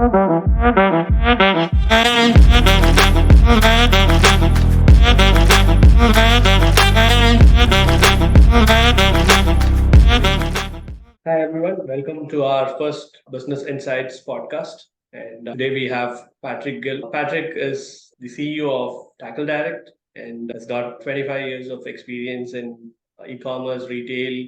Hi everyone, welcome to our first Business Insights podcast. And today we have Patrick Gill. Patrick is the CEO of TackleDirect and has got 25 years of experience in e-commerce, retail,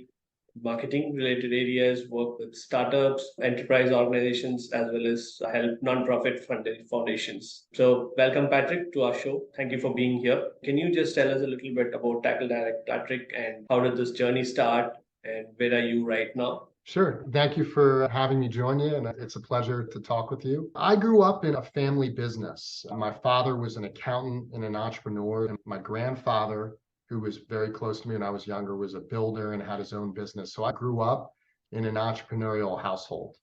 marketing related areas, work with startups, enterprise organizations, as well as help non-profit funded foundations. So welcome Patrick to our show. Thank you for being here. Can you just tell us a little bit about TackleDirect, Patrick, and how did this journey start and where are you right now? Sure. Thank you for having me join you, and it's a pleasure to talk with you. I grew up in a family business. My father was an accountant and an entrepreneur, and my grandfather, who was very close to me when I was younger, was a builder and had his own business. So I grew up in an entrepreneurial household.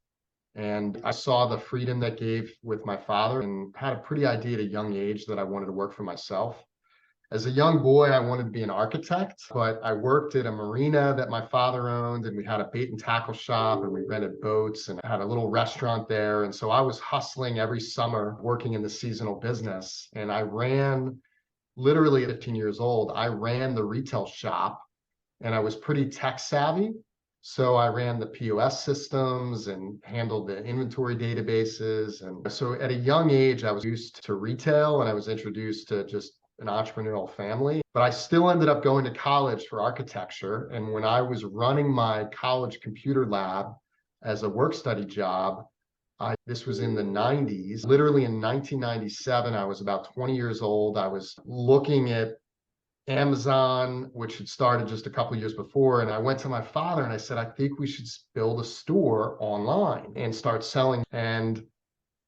And I saw the freedom that gave with my father and had a pretty idea at a young age that I wanted to work for myself. As a young boy, I wanted to be an architect, but I worked at a marina that my father owned, and we had a bait and tackle shop, and we rented boats and had a little restaurant there. And so I was hustling every summer, working in the seasonal business. And I ran, literally at 15 years old, I ran the retail shop, and I was pretty tech savvy. So I ran the POS systems and handled the inventory databases. And so at a young age, I was used to retail, and I was introduced to just an entrepreneurial family, but I still ended up going to college for architecture. And when I was running my college computer lab as a work study job, this was in the 90s. Literally in 1997, I was about 20 years old. I was looking at Amazon, which had started just a couple of years before. And I went to my father and I said, I think we should build a store online and start selling. And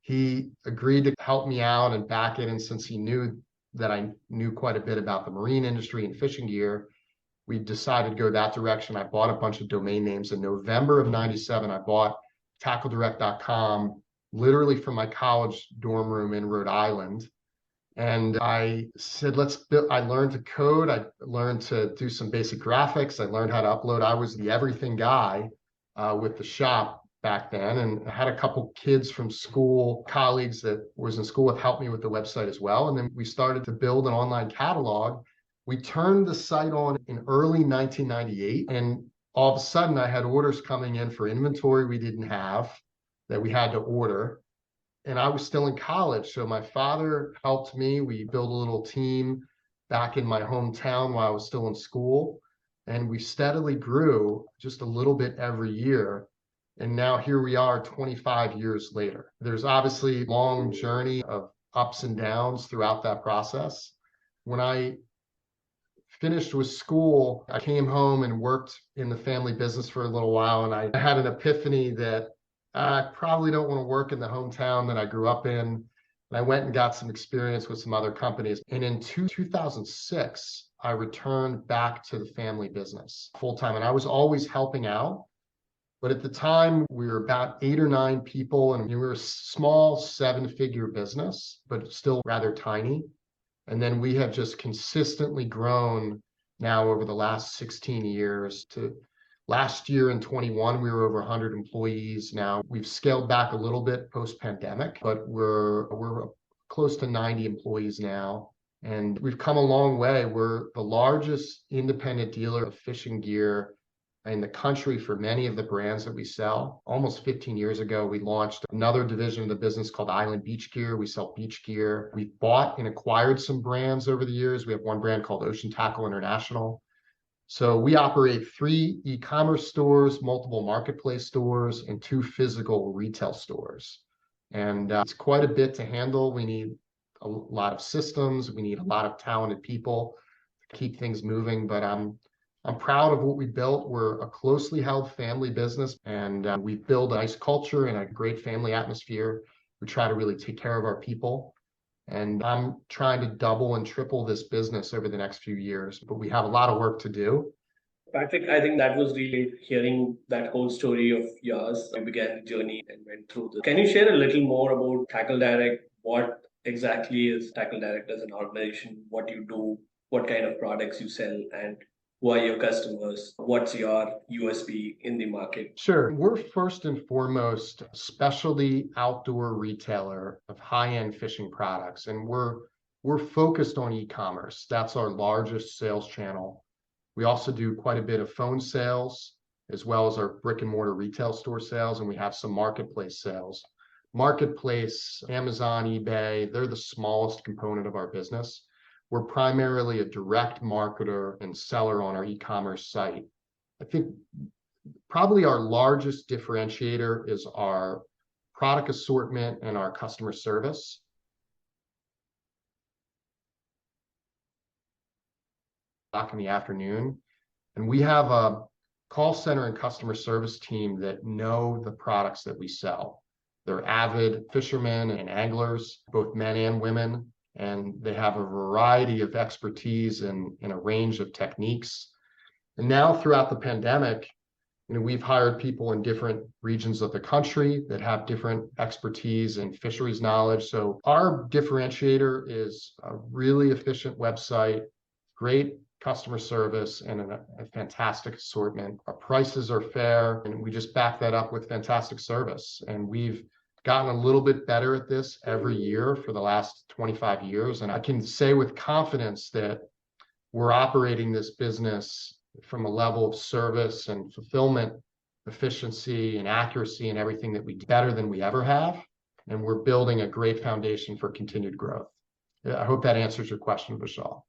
he agreed to help me out and back it. And since he knew that I knew quite a bit about the marine industry and fishing gear, we decided to go that direction. I bought a bunch of domain names. In November of 97, I bought TackleDirect.com, literally from my college dorm room in Rhode Island. And I said, let's build. I learned to code. I learned to do some basic graphics. I learned how to upload. I was the everything guy with the shop back then, and I had a couple kids from school, colleagues that was in school, have helped me with the website as well. And then we started to build an online catalog. We turned the site on in early 1998, and all of a sudden I had orders coming in for inventory we didn't have that we had to order. And I was still in college. So my father helped me. We built a little team back in my hometown while I was still in school. And we steadily grew just a little bit every year. And now here we are 25 years later. There's obviously a long journey of ups and downs throughout that process. When I finished with school, I came home and worked in the family business for a little while. And I had an epiphany that I probably don't want to work in the hometown that I grew up in. And I went and got some experience with some other companies. And in 2006, I returned back to the family business full time. And I was always helping out. But at the time, we were about 8 or 9 people, and we were a small 7-figure business, but still rather tiny. And then we have just consistently grown now over the last 16 years to last year in 21, we were over 100 employees. Now we've scaled back a little bit post-pandemic, but we're close to 90 employees now. And we've come a long way. We're the largest independent dealer of fishing gear in the country for many of the brands that we sell. Almost 15 years ago, we launched another division of the business called Island Beach Gear. We sell beach gear. We bought and acquired some brands over the years. We have one brand called Ocean Tackle International. So we operate 3 e-commerce stores, multiple marketplace stores, and 2 physical retail stores. And it's quite a bit to handle. We need a lot of systems. We need a lot of talented people to keep things moving. But I'm proud of what we built. We're a closely held family business, and we build a nice culture and a great family atmosphere. We try to really take care of our people. And I'm trying to double and triple this business over the next few years, but we have a lot of work to do. Patrick, I think that was really hearing that whole story of yours. You began the journey and went through this. Can you share a little more about TackleDirect? What exactly is TackleDirect as an organization? What you do? What kind of products you sell? And Who are your customers? What's your USP in the market? Sure. We're first and foremost a specialty outdoor retailer of high-end fishing products, and we're focused on e-commerce. That's our largest sales channel. We also do quite a bit of phone sales, as well as our brick and mortar retail store sales, and we have some marketplace sales. Marketplace, Amazon, eBay, they're the smallest component of our business. We're primarily a direct marketer and seller on our e-commerce site. I think probably our largest differentiator is our product assortment and our customer service. In the afternoon, and we have a call center and customer service team that know the products that we sell. They're avid fishermen and anglers, both men and women, and they have a variety of expertise in a range of techniques. And now throughout the pandemic, we've hired people in different regions of the country that have different expertise and fisheries knowledge. So our differentiator is a really efficient website, great customer service, and a fantastic assortment. Our prices are fair, and we just back that up with fantastic service. And we've gotten a little bit better at this every year for the last 25 years. And I can say with confidence that we're operating this business from a level of service and fulfillment, efficiency and accuracy and everything that we do better than we ever have. And we're building a great foundation for continued growth. I hope that answers your question, Vishal.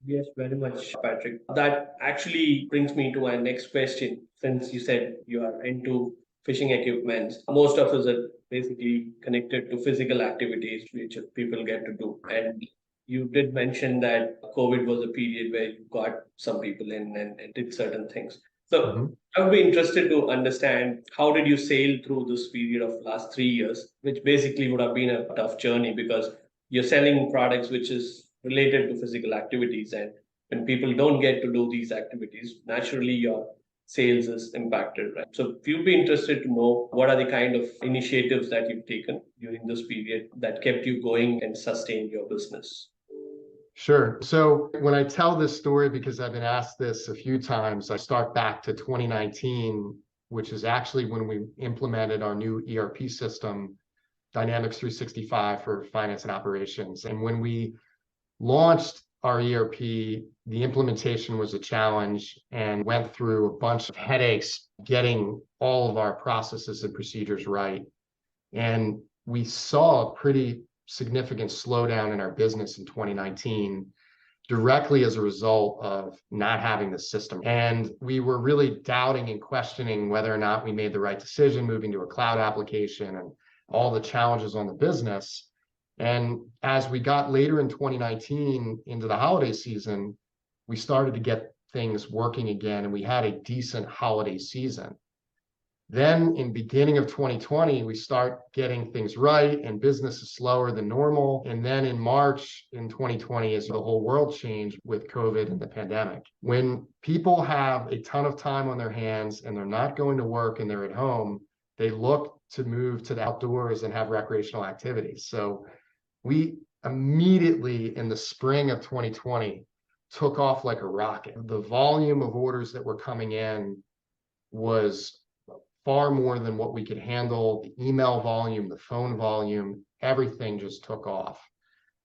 Yes, very much, Patrick. That actually brings me to my next question. Since you said you are into fishing equipment, most of us are basically connected to physical activities which people get to do. And you did mention that COVID was a period where you got some people in and did certain things. So I would be interested to understand, how did you sail through this period of last 3 years, which basically would have been a tough journey because you're selling products which is related to physical activities. And when people don't get to do these activities, naturally your sales is impacted, right? So if you'd be interested to know, what are the kind of initiatives that you've taken during this period that kept you going and sustained your business? Sure. So when I tell this story, because I've been asked this a few times, I start back to 2019, which is actually when we implemented our new ERP system, Dynamics 365 for finance and operations. And when we launched our ERP, the implementation was a challenge and went through a bunch of headaches getting all of our processes and procedures right. And we saw a pretty significant slowdown in our business in 2019 directly as a result of not having the system. And we were really doubting and questioning whether or not we made the right decision moving to a cloud application and all the challenges on the business. And as we got later in 2019 into the holiday season, we started to get things working again, and we had a decent holiday season. Then in beginning of 2020, we start getting things right and business is slower than normal. And then in March in 2020, as the whole world changed with COVID and the pandemic, when people have a ton of time on their hands and they're not going to work and they're at home, they look to move to the outdoors and have recreational activities. So we immediately in the spring of 2020 took off like a rocket. The volume of orders that were coming in was far more than what we could handle. The email volume, the phone volume, everything just took off.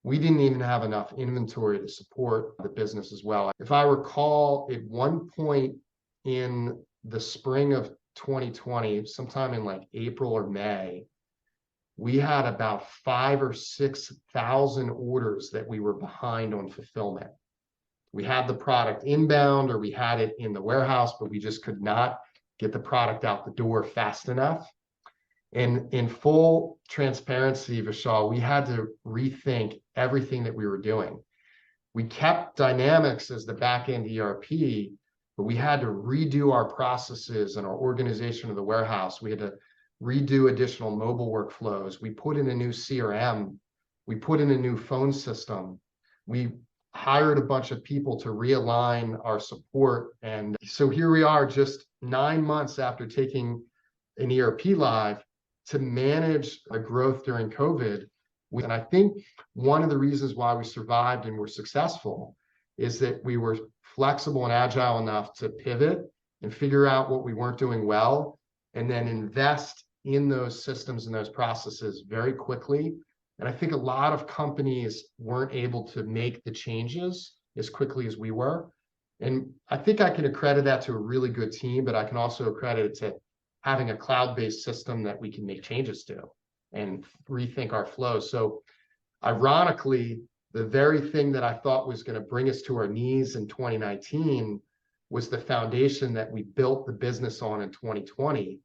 We didn't even have enough inventory to support the business as well. If I recall, at one point in the spring of 2020, sometime in like April or May, we had about 5,000 or 6,000 orders that we were behind on fulfillment. We had the product inbound or we had it in the warehouse, but we just could not get the product out the door fast enough. And in full transparency, Vishal, we had to rethink everything that we were doing. We kept Dynamics as the back-end ERP, but we had to redo our processes and our organization of the warehouse. We had to redo additional mobile workflows. We put in a new CRM. We put in a new phone system. We hired a bunch of people to realign our support. And so here we are just 9 months after taking an ERP live to manage a growth during COVID. And I think one of the reasons why we survived and were successful is that we were flexible and agile enough to pivot and figure out what we weren't doing well, and then invest in those systems and those processes very quickly. And I think a lot of companies weren't able to make the changes as quickly as we were. And I think I can accredit that to a really good team, but I can also accredit it to having a cloud-based system that we can make changes to and rethink our flows. So ironically, the very thing that I thought was going to bring us to our knees in 2019 was the foundation that we built the business on in 2020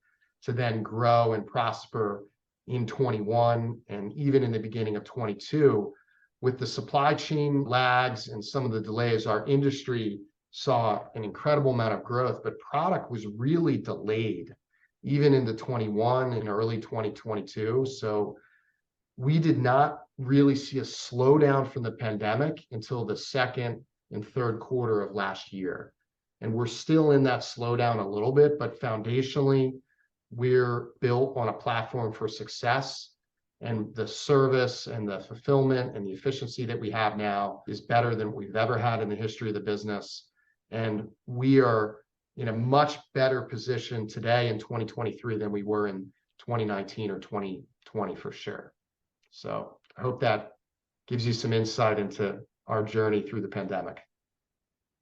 to then grow and prosper in 21 and even in the beginning of 22. With the supply chain lags and some of the delays, our industry saw an incredible amount of growth, but product was really delayed even into 21 and early 2022. So we did not really see a slowdown from the pandemic until the second and third quarter of last year. And we're still in that slowdown a little bit, but foundationally, we're built on a platform for success. And the service and the fulfillment and the efficiency that we have now is better than we've ever had in the history of the business. And we are in a much better position today in 2023 than we were in 2019 or 2020 for sure. So I hope that gives you some insight into our journey through the pandemic.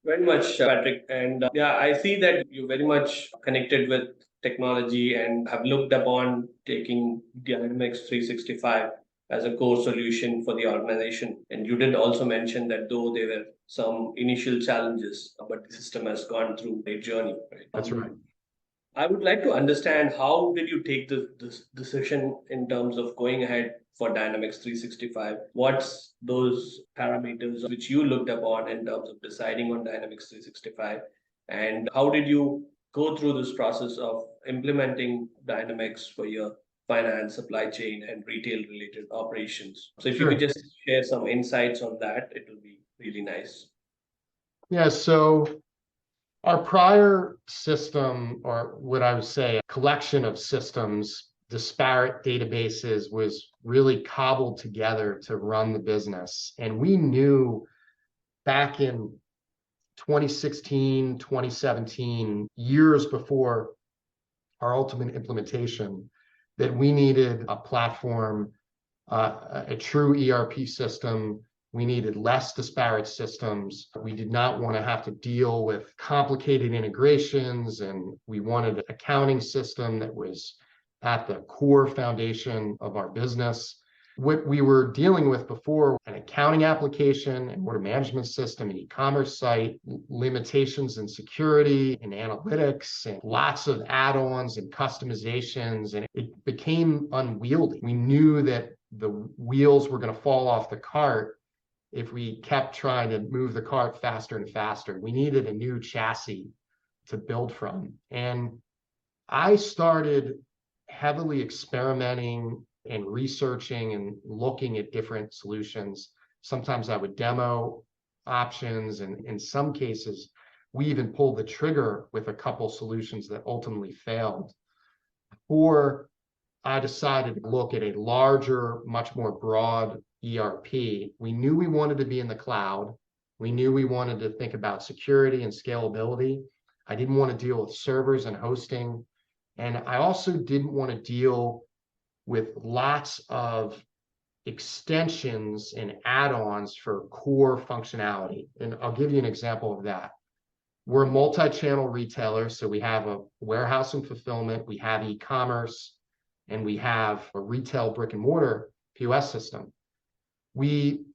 Very much, Patrick. And yeah, I see that you're very much connected with technology and have looked upon taking Dynamics 365 as a core solution for the organization. And you did also mention that though there were some initial challenges, but the system has gone through a journey. Right? That's right. I would like to understand, how did you take this decision in terms of going ahead for Dynamics 365? What's those parameters which you looked upon in terms of deciding on Dynamics 365? And how did you go through this process of implementing Dynamics for your finance, supply chain, and retail related operations? So if you could just share some insights on that, it will be really nice. Yeah, so our prior system, or what I would say, a collection of systems, disparate databases, was really cobbled together to run the business. And we knew back in 2016, 2017, years before our ultimate implementation, that we needed a platform, a true ERP system. We needed less disparate systems. We did not want to have to deal with complicated integrations, and we wanted an accounting system that was at the core foundation of our business. What we were dealing with before, an accounting application, an order management system, an e-commerce site, limitations in security and analytics, and lots of add-ons and customizations, and it became unwieldy. We knew that the wheels were going to fall off the cart if we kept trying to move the cart faster and faster. We needed a new chassis to build from. And I started heavily experimenting and researching and looking at different solutions. Sometimes I would demo options, and in some cases, we even pulled the trigger with a couple solutions that ultimately failed. Or I decided to look at a larger, much more broad ERP. We knew we wanted to be in the cloud. We knew we wanted to think about security and scalability. I didn't want to deal with servers and hosting. And I also didn't want to deal with lots of extensions and add-ons for core functionality. And I'll give you an example of that. We're a multi-channel retailer, so we have a warehouse and fulfillment, we have e-commerce, and we have a retail brick and mortar POS system. We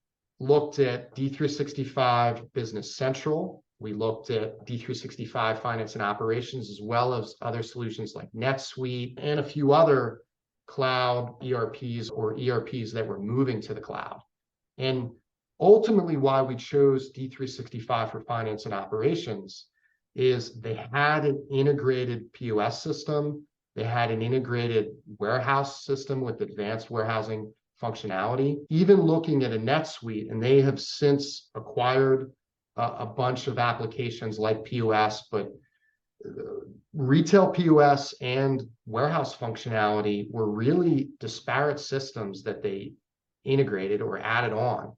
looked at D365 Business Central. We looked at D365 Finance and Operations, as well as other solutions like NetSuite and a few other cloud ERPs or ERPs that were moving to the cloud. And ultimately, why we chose D365 for Finance and Operations is they had an integrated POS system. They had an integrated warehouse system with advanced warehousing functionality. Even looking at a NetSuite, and they have since acquired a bunch of applications like POS, but retail POS and warehouse functionality were really disparate systems that they integrated or added on.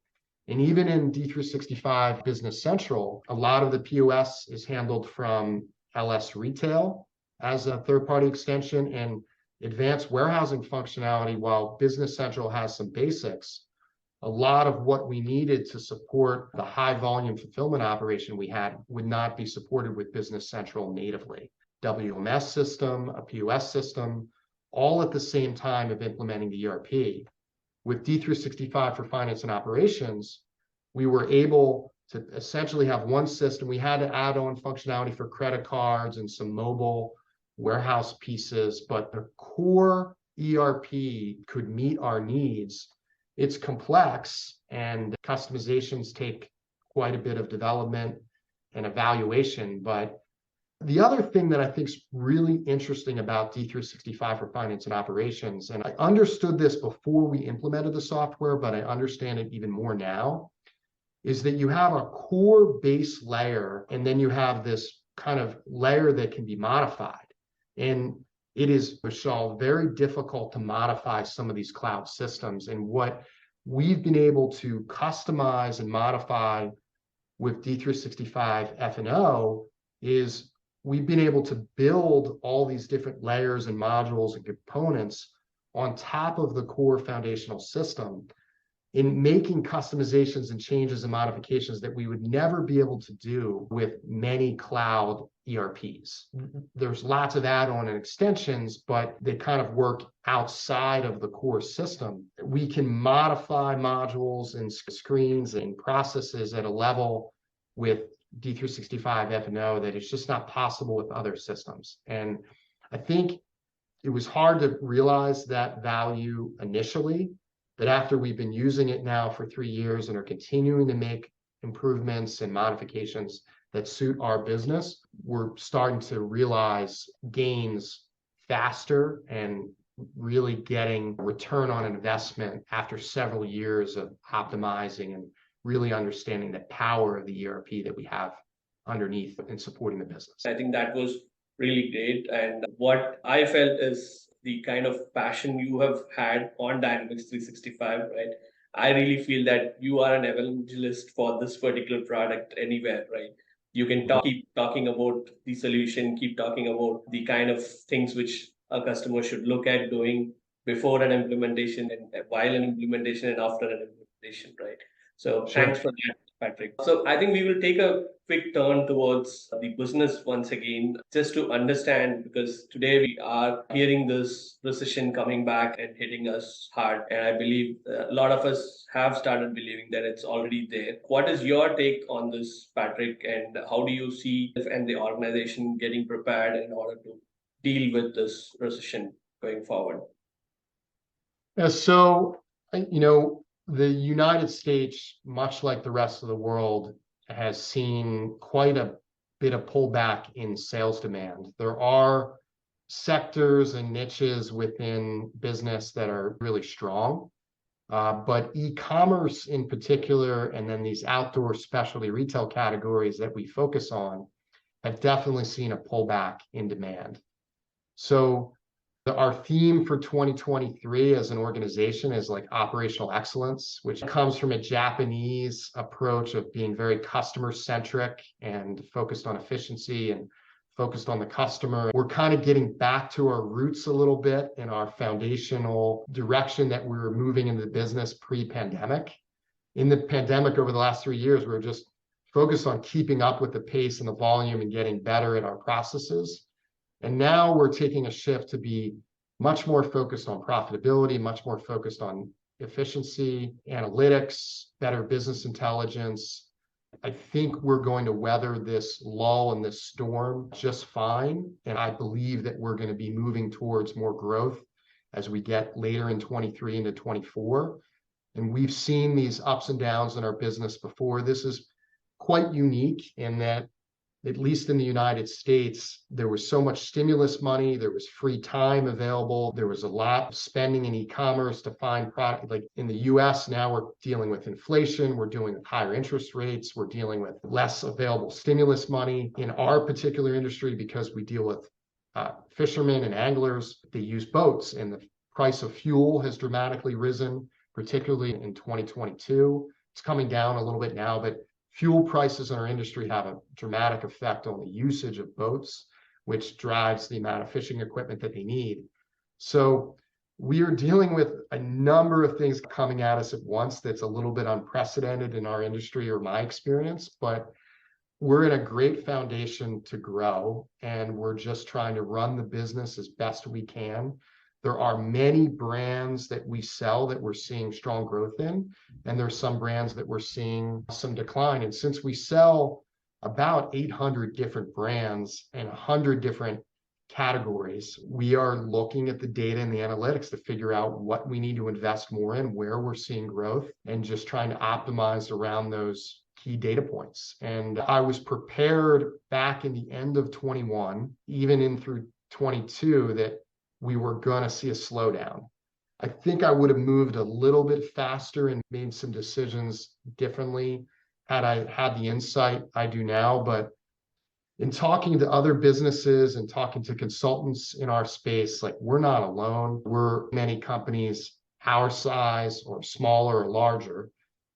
And even in D365 Business Central, a lot of the POS is handled from LS Retail as a third-party extension, and advanced warehousing functionality, while Business Central has some basics, a lot of what we needed to support the high volume fulfillment operation we had would not be supported with Business Central natively. WMS system, a POS system, all at the same time of implementing the ERP. With D365 for finance and operations, we were able to essentially have one system. We had to add on functionality for credit cards and some mobile warehouse pieces, but the core ERP could meet our needs. It's complex, and customizations take quite a bit of development and evaluation. But the other thing that I think is really interesting about D365 for finance and operations, and I understood this before we implemented the software, but I understand it even more now, is that you have a core base layer, and then you have this kind of layer that can be modified. And it is, Vishal, very difficult to modify some of these cloud systems. And what we've been able to customize and modify with D365 F&O is we've been able to build all these different layers and modules and components on top of the core foundational system, in making customizations and changes and modifications that we would never be able to do with many cloud ERPs. There's lots of add-on and extensions, but they kind of work outside of the core system. We can modify modules and screens and processes at a level with D365 F&O that is just not possible with other systems. And I think it was hard to realize that value initially, but after we've been using it now for 3 years and are continuing to make improvements and modifications that suit our business, we're starting to realize gains faster and really getting return on investment after several years of optimizing and really understanding the power of the ERP that we have underneath and supporting the business. I think that was really great. And what I felt is the kind of passion you have had on Dynamics 365, right? I really feel that you are an evangelist for this particular product anywhere, right? You can keep talking about the solution, keep talking about the kind of things which a customer should look at doing before an implementation and while an implementation and after an implementation, right? So thanks for that, Patrick. So I think we will take a quick turn towards the business once again, just to understand, because today we are hearing this recession coming back and hitting us hard. And I believe a lot of us have started believing that it's already there. What is your take on this, Patrick? And how do you see and the organization getting prepared in order to deal with this recession going forward? Yeah, so, the United States, much like the rest of the world, has seen quite a bit of pullback in sales demand. There are sectors and niches within business that are really strong, but e-commerce in particular, and then these outdoor specialty retail categories that we focus on, have definitely seen a pullback in demand. So our theme for 2023 as an organization is like operational excellence, which comes from a Japanese approach of being very customer centric and focused on efficiency and focused on the customer. We're kind of getting back to our roots a little bit in our foundational direction that we were moving into the business pre-pandemic. In the pandemic over the last 3 years, we were just focused on keeping up with the pace and the volume and getting better at our processes. And now we're taking a shift to be much more focused on profitability, much more focused on efficiency, analytics, better business intelligence. I think we're going to weather this lull and this storm just fine. And I believe that we're going to be moving towards more growth as we get later in 23 into 24. And we've seen these ups and downs in our business before. This is quite unique in that, at least in the United States, there was so much stimulus money, there was free time available, there was a lot of spending in e-commerce to find product. Like in the US now, we're dealing with inflation, we're dealing with higher interest rates, we're dealing with less available stimulus money. In our particular industry, because we deal with fishermen and anglers, they use boats, and the price of fuel has dramatically risen, particularly in 2022. It's coming down a little bit now, but fuel prices in our industry have a dramatic effect on the usage of boats, which drives the amount of fishing equipment that they need. So we are dealing with a number of things coming at us at once that's a little bit unprecedented in our industry or my experience, but we're in a great foundation to grow, and we're just trying to run the business as best we can. There are many brands that we sell that we're seeing strong growth in, and there's some brands that we're seeing some decline. And since we sell about 800 different brands and 100 different categories, we are looking at the data and the analytics to figure out what we need to invest more in, where we're seeing growth, and just trying to optimize around those key data points. And I was prepared back in the end of 21, even in through 22, that we were going to see a slowdown. I think I would have moved a little bit faster and made some decisions differently had I had the insight I do now. But in talking to other businesses and talking to consultants in our space, like, we're not alone. We're many companies our size or smaller or larger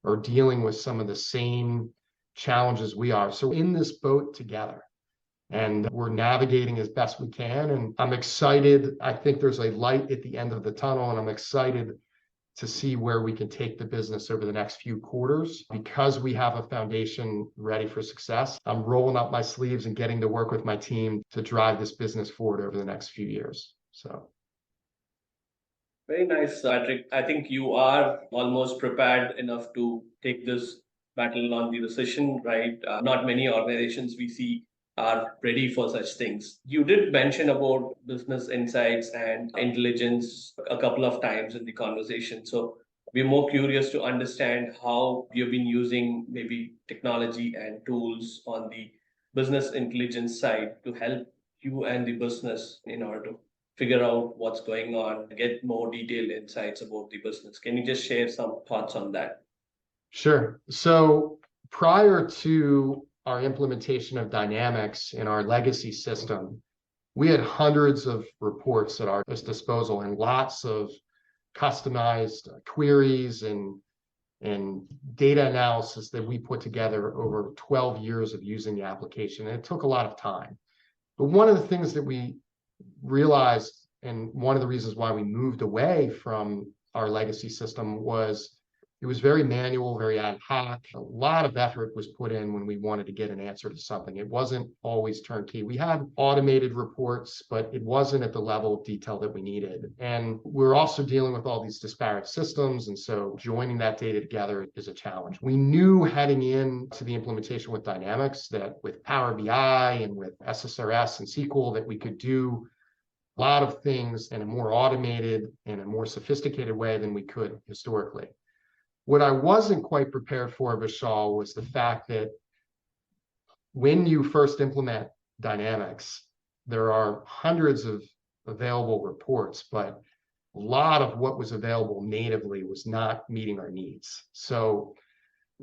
are dealing with some of the same challenges we are. So in this boat together, and we're navigating as best we can. And I'm excited. I think there's a light at the end of the tunnel, and I'm excited to see where we can take the business over the next few quarters. Because we have a foundation ready for success, I'm rolling up my sleeves and getting to work with my team to drive this business forward over the next few years. So. Very nice, Patrick. I think you are almost prepared enough to take this battle on the recession, right? Not many organizations we see are ready for such things. You did mention about business insights and intelligence a couple of times in the conversation. So we're more curious to understand how you've been using maybe technology and tools on the business intelligence side to help you and the business in order to figure out what's going on, get more detailed insights about the business. Can you just share some thoughts on that? Sure. So prior to our implementation of Dynamics in our legacy system, we had hundreds of reports at our disposal and lots of customized queries and data analysis that we put together over 12 years of using the application. And it took a lot of time. But one of the things that we realized, and one of the reasons why we moved away from our legacy system, was it was very manual, very ad hoc. A lot of effort was put in when we wanted to get an answer to something. It wasn't always turnkey. We had automated reports, but it wasn't at the level of detail that we needed. And we're also dealing with all these disparate systems. And so joining that data together is a challenge. We knew heading into the implementation with Dynamics that with Power BI and with SSRS and SQL that we could do a lot of things in a more automated and a more sophisticated way than we could historically. What I wasn't quite prepared for, Vishal, was the fact that when you first implement Dynamics, there are hundreds of available reports, but a lot of what was available natively was not meeting our needs. So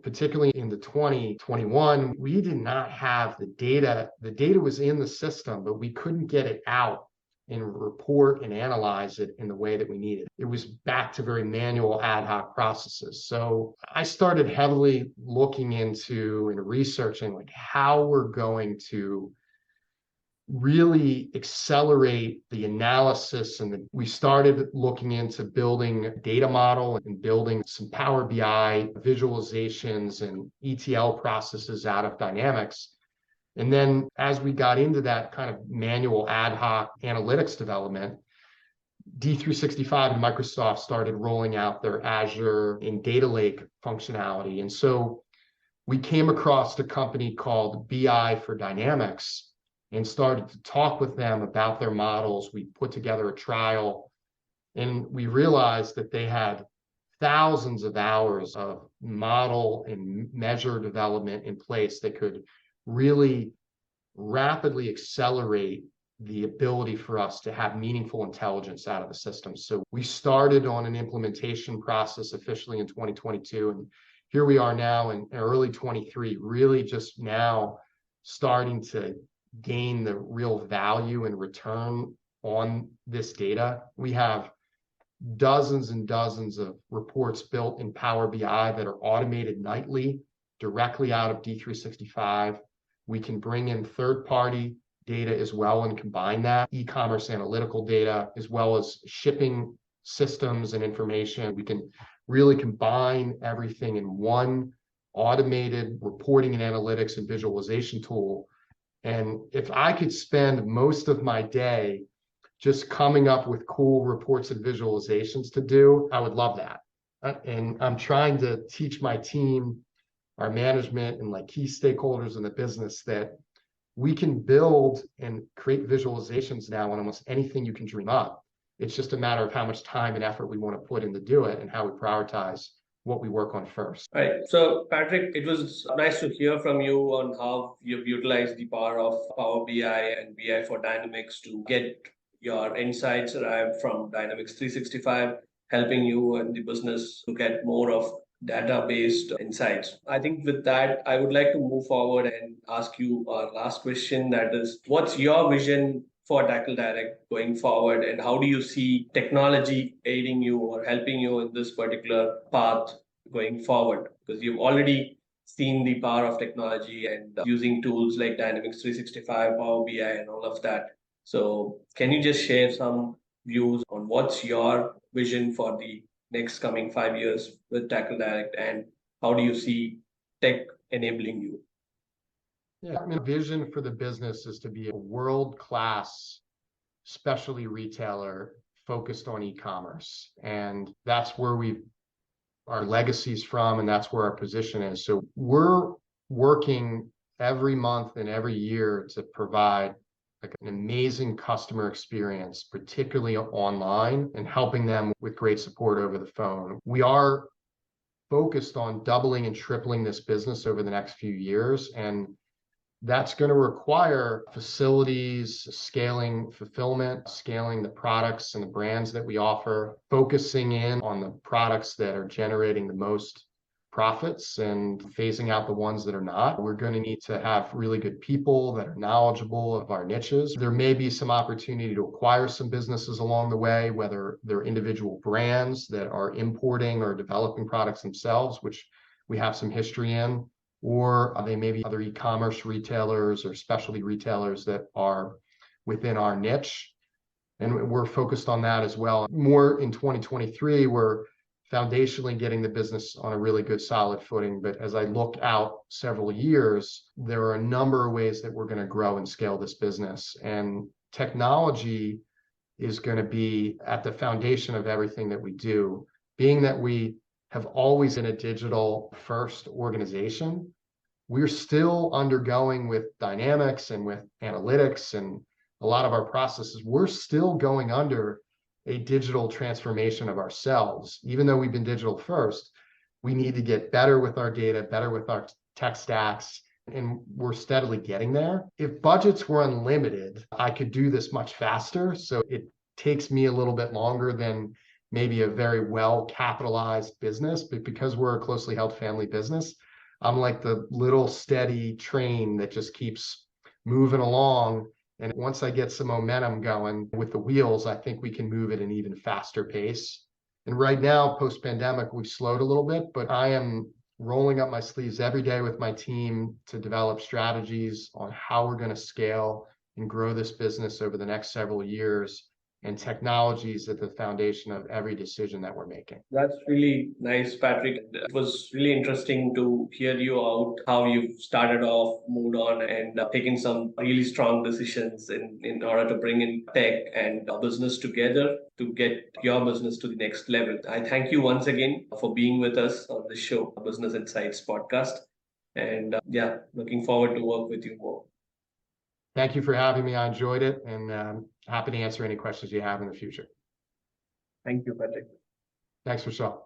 particularly in the 2021, we did not have the data. The data was in the system, but we couldn't get it out and report and analyze it in the way that we needed. It was back to very manual ad hoc processes. So I started heavily looking into and researching like how we're going to really accelerate the analysis. And we started looking into building a data model and building some Power BI visualizations and ETL processes out of Dynamics. And then as we got into that kind of manual ad hoc analytics development, D365 and Microsoft started rolling out their Azure and Data Lake functionality. And so we came across a company called BI for Dynamics and started to talk with them about their models. We put together a trial, and we realized that they had thousands of hours of model and measure development in place that could really rapidly accelerate the ability for us to have meaningful intelligence out of the system. So we started on an implementation process officially in 2022, and here we are now in early 23, really just now starting to gain the real value and return on this data. We have dozens and dozens of reports built in Power BI that are automated nightly directly out of D365. We can bring in third-party data as well and combine that, e-commerce analytical data, as well as shipping systems and information. We can really combine everything in one automated reporting and analytics and visualization tool. And if I could spend most of my day just coming up with cool reports and visualizations to do, I would love that. And I'm trying to teach my team, our management, and like key stakeholders in the business that we can build and create visualizations now on almost anything you can dream up. It's just a matter of how much time and effort we want to put in to do it and how we prioritize what we work on first. Right. So, Patrick, it was nice to hear from you on how you've utilized the power of Power BI and BI for Dynamics to get your insights arrived from Dynamics 365, helping you and the business to get more of data-based insights. I think with that, I would like to move forward and ask you our last question. That is, what's your vision for TackleDirect going forward, and how do you see technology aiding you or helping you in this particular path going forward? Because you've already seen the power of technology and using tools like Dynamics 365, Power BI, and all of that. So can you just share some views on what's your vision for the next coming 5 years with TackleDirect, and how do you see tech enabling you? Yeah, I mean, vision for the business is to be a world-class specialty retailer focused on e-commerce. And that's where our legacy's from, and that's where our position is. So we're working every month and every year to provide like an amazing customer experience, particularly online, and helping them with great support over the phone. We are focused on doubling and tripling this business over the next few years, and that's going to require facilities, scaling fulfillment, scaling the products and the brands that we offer, focusing in on the products that are generating the most profits and phasing out the ones that are not. We're going to need to have really good people that are knowledgeable of our niches. There may be some opportunity to acquire some businesses along the way, whether they're individual brands that are importing or developing products themselves, which we have some history in, or they may be other e-commerce retailers or specialty retailers that are within our niche. And we're focused on that as well. More in 2023, we're foundationally getting the business on a really good solid footing. But as I look out several years, there are a number of ways that we're going to grow and scale this business. And technology is going to be at the foundation of everything that we do. Being that we have always been a digital first organization, we're still undergoing with dynamics and with analytics and a lot of our processes, we're still going under a digital transformation of ourselves. Even though we've been digital first, we need to get better with our data, better with our tech stacks, and we're steadily getting there. If budgets were unlimited, I could do this much faster. So it takes me a little bit longer than maybe a very well capitalized business, but because we're a closely held family business, I'm like the little steady train that just keeps moving along. And once I get some momentum going with the wheels, I think we can move at an even faster pace. And right now, post-pandemic, we've slowed a little bit, but I am rolling up my sleeves every day with my team to develop strategies on how we're going to scale and grow this business over the next several years. And technologies at the foundation of every decision that we're making. That's really nice, Patrick. It was really interesting to hear you out, how you've started off, moved on, and taken some really strong decisions in order to bring in tech and business together to get your business to the next level. I thank you once again for being with us on this show, Business Insights podcast. And looking forward to work with you more. Thank you for having me. I enjoyed it, and happy to answer any questions you have in the future. Thank you, Patrick. Thanks, Vishal.